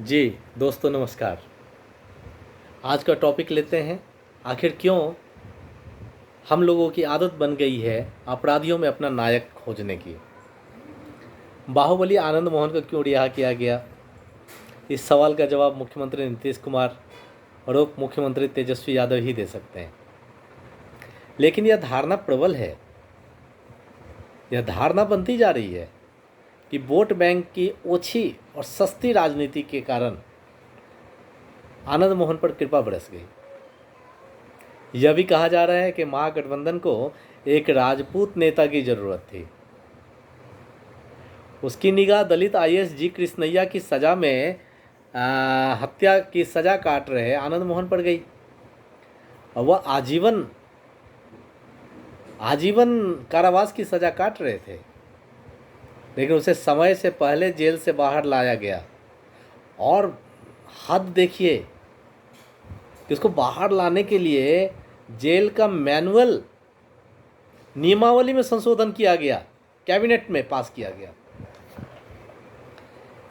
जी दोस्तों नमस्कार। आज का टॉपिक लेते हैं, आखिर क्यों हम लोगों की आदत बन गई है अपराधियों में अपना नायक खोजने की। बाहुबली आनंद मोहन को क्यों रिहा किया गया, इस सवाल का जवाब मुख्यमंत्री नीतीश कुमार और उप मुख्यमंत्री तेजस्वी यादव ही दे सकते हैं। लेकिन यह धारणा प्रबल है, यह धारणा बनती जा रही है कि वोट बैंक की ओछी और सस्ती राजनीति के कारण आनंद मोहन पर कृपा बरस गई। यह भी कहा जा रहा है कि महागठबंधन को एक राजपूत नेता की जरूरत थी। उसकी निगाह दलित आईएएस जी कृष्णैया की सजा में हत्या की सजा काट रहे आनंद मोहन पर गई और वह आजीवन आजीवन कारावास की सजा काट रहे थे, लेकिन उसे समय से पहले जेल से बाहर लाया गया। और हद देखिए कि उसको बाहर लाने के लिए जेल का मैनुअल नियमावली में संशोधन किया गया, कैबिनेट में पास किया गया।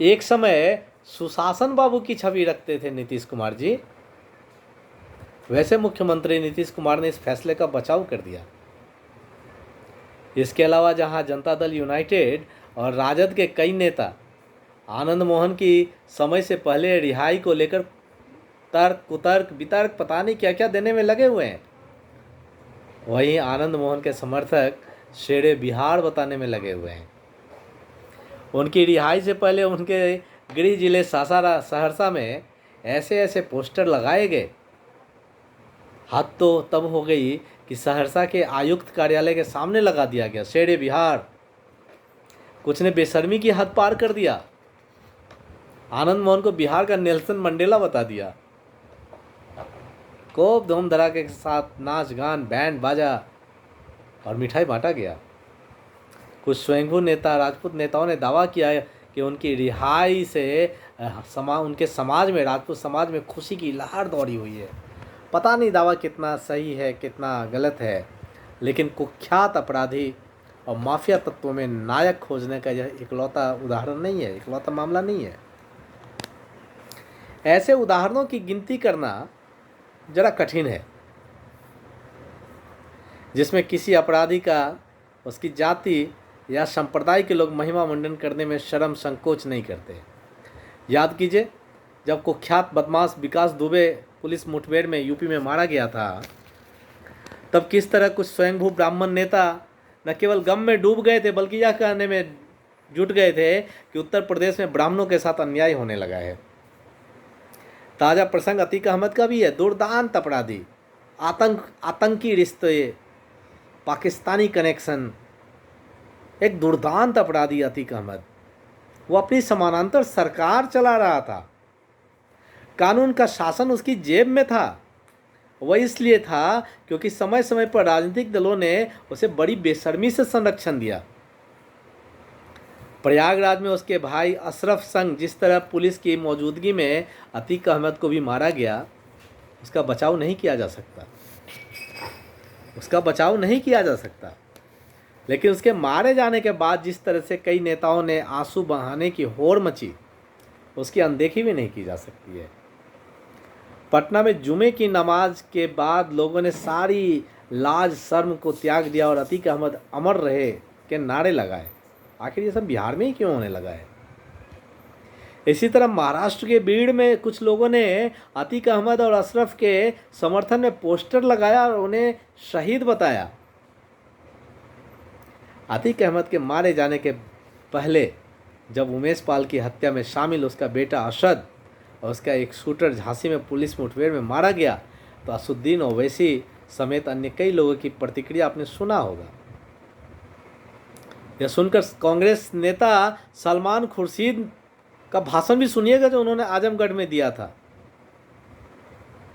एक समय सुशासन बाबू की छवि रखते थे नीतीश कुमार जी, वैसे मुख्यमंत्री नीतीश कुमार ने इस फैसले का बचाव कर दिया। इसके अलावा जहां जनता दल यूनाइटेड और राजद के कई नेता आनंद मोहन की समय से पहले रिहाई को लेकर तर्क कुतर्क वितर्क पता नहीं क्या क्या देने में लगे हुए हैं, वहीं आनंद मोहन के समर्थक शेरे बिहार बताने में लगे हुए हैं। उनकी रिहाई से पहले उनके गृह जिले सहरसा में ऐसे ऐसे पोस्टर लगाए गए, हद तो तब हो गई कि सहरसा के आयुक्त कार्यालय के सामने लगा दिया गया शेरे बिहार। कुछ ने बेशर्मी की हद पार कर दिया, आनंद मोहन को बिहार का नेल्सन मंडेला बता दिया। खूब धूम धड़ाके के साथ नाच गान बैंड बाजा और मिठाई बांटा गया। कुछ स्वयंभू नेता राजपूत नेताओं ने दावा किया कि उनकी रिहाई से उनके समाज में, राजपूत समाज में खुशी की लहर दौड़ी हुई है। पता नहीं दावा कितना सही है कितना गलत है, लेकिन कुख्यात अपराधी और माफिया तत्वों में नायक खोजने का यह इकलौता उदाहरण नहीं है, इकलौता मामला नहीं है। ऐसे उदाहरणों की गिनती करना जरा कठिन है, जिसमें किसी अपराधी का उसकी जाति या संप्रदाय के लोग महिमा मंडन करने में शर्म संकोच नहीं करते। याद कीजिए, जब कुख्यात बदमाश विकास दुबे पुलिस मुठभेड़ में यूपी में मारा गया था, तब किस तरह कुछ स्वयंभू ब्राह्मण नेता न केवल गम में डूब गए थे, बल्कि यह कहने में जुट गए थे कि उत्तर प्रदेश में ब्राह्मणों के साथ अन्याय होने लगा है। ताज़ा प्रसंग अतीक अहमद का भी है। दुर्दांत अपराधी, आतंकी रिश्ते, पाकिस्तानी कनेक्शन, एक दुर्दांत अपराधी अतीक अहमद, वो अपनी समानांतर सरकार चला रहा था, कानून का शासन उसकी जेब में था। वह इसलिए था क्योंकि समय समय पर राजनीतिक दलों ने उसे बड़ी बेशर्मी से संरक्षण दिया। प्रयागराज में उसके भाई अशरफ संग जिस तरह पुलिस की मौजूदगी में अतीक अहमद को भी मारा गया, उसका बचाव नहीं किया जा सकता, उसका बचाव नहीं किया जा सकता। लेकिन उसके मारे जाने के बाद जिस तरह से कई नेताओं ने आंसू बहाने की होड़ मची, उसकी अनदेखी भी नहीं की जा सकती है। पटना में जुमे की नमाज के बाद लोगों ने सारी लाज शर्म को त्याग दिया और अतीक अहमद अमर रहे के नारे लगाए। आखिर ये सब बिहार में ही क्यों होने लगा है? इसी तरह महाराष्ट्र के बीड़ में कुछ लोगों ने अतीक अहमद और अशरफ के समर्थन में पोस्टर लगाया और उन्हें शहीद बताया। अतीक अहमद के मारे जाने के पहले जब उमेश पाल की हत्या में शामिल उसका बेटा अशद और उसका एक शूटर झांसी में पुलिस मुठभेड़ में मारा गया, तो असुद्दीन ओवैसी समेत अन्य कई लोगों की प्रतिक्रिया आपने सुना होगा। यह सुनकर कांग्रेस नेता सलमान खुर्शीद का भाषण भी सुनिएगा, जो उन्होंने आजमगढ़ में दिया था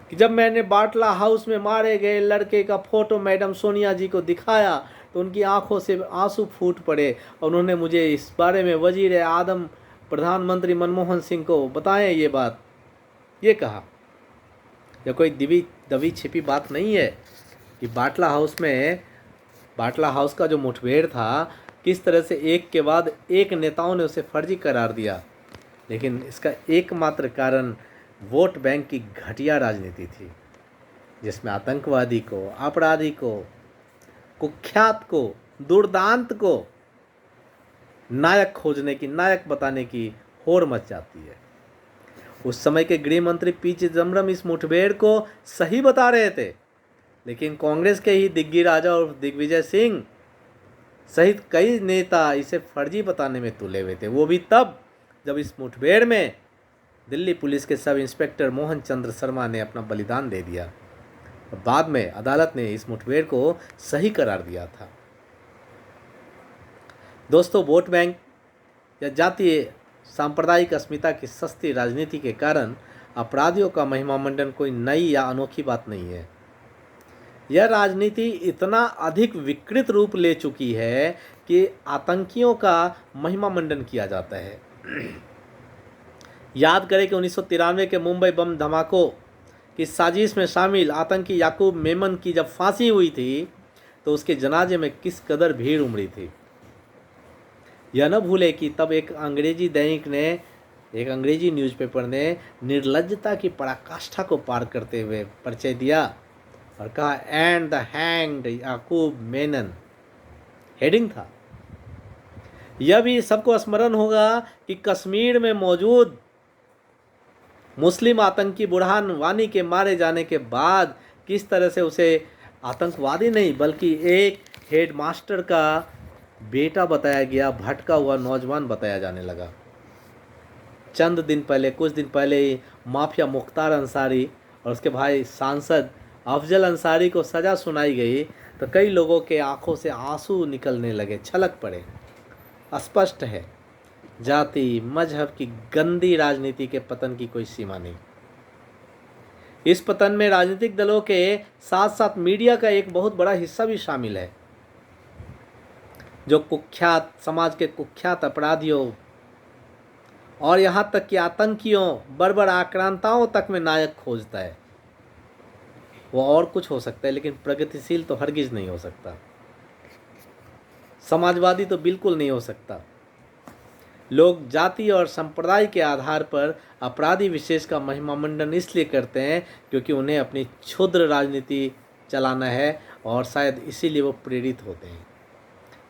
कि जब मैंने बाटला हाउस में मारे गए लड़के का फोटो मैडम सोनिया जी को दिखाया तो उनकी आंखों से आंसू फूट पड़े और उन्होंने मुझे इस बारे में वजीर आदम प्रधानमंत्री मनमोहन सिंह को बताएं ये बात। ये कहा, यह कोई दबी छिपी बात नहीं है कि बाटला हाउस का जो मुठभेड़ था, किस तरह से एक के बाद एक नेताओं ने उसे फर्जी करार दिया लेकिन इसका एकमात्र कारण वोट बैंक की घटिया राजनीति थी, जिसमें आतंकवादी को, अपराधी को, कुख्यात को, दुर्दांत को नायक खोजने की, नायक बताने की होड़ मच जाती है। उस समय के गृह मंत्री पी चिदम्बरम इस मुठभेड़ को सही बता रहे थे, लेकिन कांग्रेस के ही दिग्विजय और दिग्विजय सिंह सहित कई नेता इसे फर्जी बताने में तुले हुए थे। वो भी तब जब इस मुठभेड़ में दिल्ली पुलिस के सब इंस्पेक्टर मोहन चंद्र शर्मा ने अपना बलिदान दे दिया। बाद में अदालत ने इस मुठभेड़ को सही करार दिया था। दोस्तों, वोट बैंक या जातीय सांप्रदायिक अस्मिता की सस्ती राजनीति के कारण अपराधियों का महिमा मंडन कोई नई या अनोखी बात नहीं है। यह राजनीति इतना अधिक विकृत रूप ले चुकी है कि आतंकियों का महिमा मंडन किया जाता है। याद करें कि 1993 के मुंबई बम धमाकों की साजिश में शामिल आतंकी याकूब मेमन की जब फांसी हुई थी तो उसके जनाजे में किस कदर भीड़ उमड़ी थी। यह न भूले कि तब एक अंग्रेजी दैनिक ने, एक अंग्रेजी न्यूज़पेपर ने निर्लज्जता की पराकाष्ठा को पार करते हुए परिचय दिया और कहा, and the hanged Yakub Menon heading था। यह भी सबको स्मरण होगा कि कश्मीर में मौजूद मुस्लिम आतंकी बुरहान वानी के मारे जाने के बाद किस तरह से उसे आतंकवादी नहीं बल्कि एक हेडमास्टर का बेटा बताया गया, भटका हुआ नौजवान बताया जाने लगा। चंद दिन पहले, कुछ दिन पहले ही माफिया मुख्तार अंसारी और उसके भाई सांसद अफजल अंसारी को सज़ा सुनाई गई तो कई लोगों के आंखों से आंसू निकलने लगे, छलक पड़े। स्पष्ट है, जाति मजहब की गंदी राजनीति के पतन की कोई सीमा नहीं। इस पतन में राजनीतिक दलों के साथ साथ मीडिया का एक बहुत बड़ा हिस्सा भी शामिल है, जो कुख्यात समाज के कुख्यात अपराधियों और यहाँ तक कि आतंकियों, बर्बर आक्रांताओं तक में नायक खोजता है। वो और कुछ हो सकता है लेकिन प्रगतिशील तो हरगिज नहीं हो सकता, समाजवादी तो बिल्कुल नहीं हो सकता। लोग जाति और संप्रदाय के आधार पर अपराधी विशेष का महिमा मंडन इसलिए करते हैं क्योंकि उन्हें अपनी क्षुद्र राजनीति चलाना है और शायद इसीलिए वो प्रेरित होते हैं।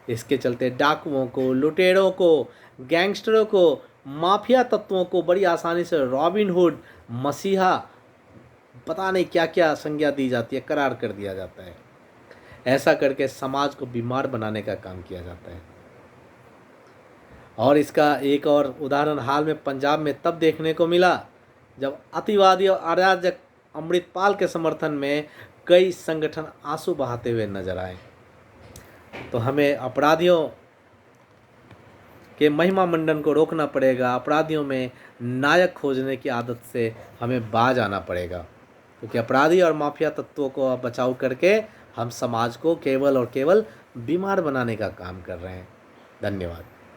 इसके चलते डाकुओं को, लुटेरों को, गैंगस्टरों को, माफिया तत्वों को बड़ी आसानी से रॉबिन हुड, मसीहा, पता नहीं क्या क्या संज्ञा दी जाती है, करार कर दिया जाता है। ऐसा करके समाज को बीमार बनाने का काम किया जाता है। और इसका एक और उदाहरण हाल में पंजाब में तब देखने को मिला जब अतिवादी और अराजक अमृतपाल के समर्थन में कई संगठन आंसू बहाते हुए नजर आए। तो हमें अपराधियों के महिमा मंडन को रोकना पड़ेगा, अपराधियों में नायक खोजने की आदत से हमें बाज आना पड़ेगा, क्योंकि अपराधी और माफिया तत्वों को बचाव करके हम समाज को केवल और केवल बीमार बनाने का काम कर रहे हैं। धन्यवाद।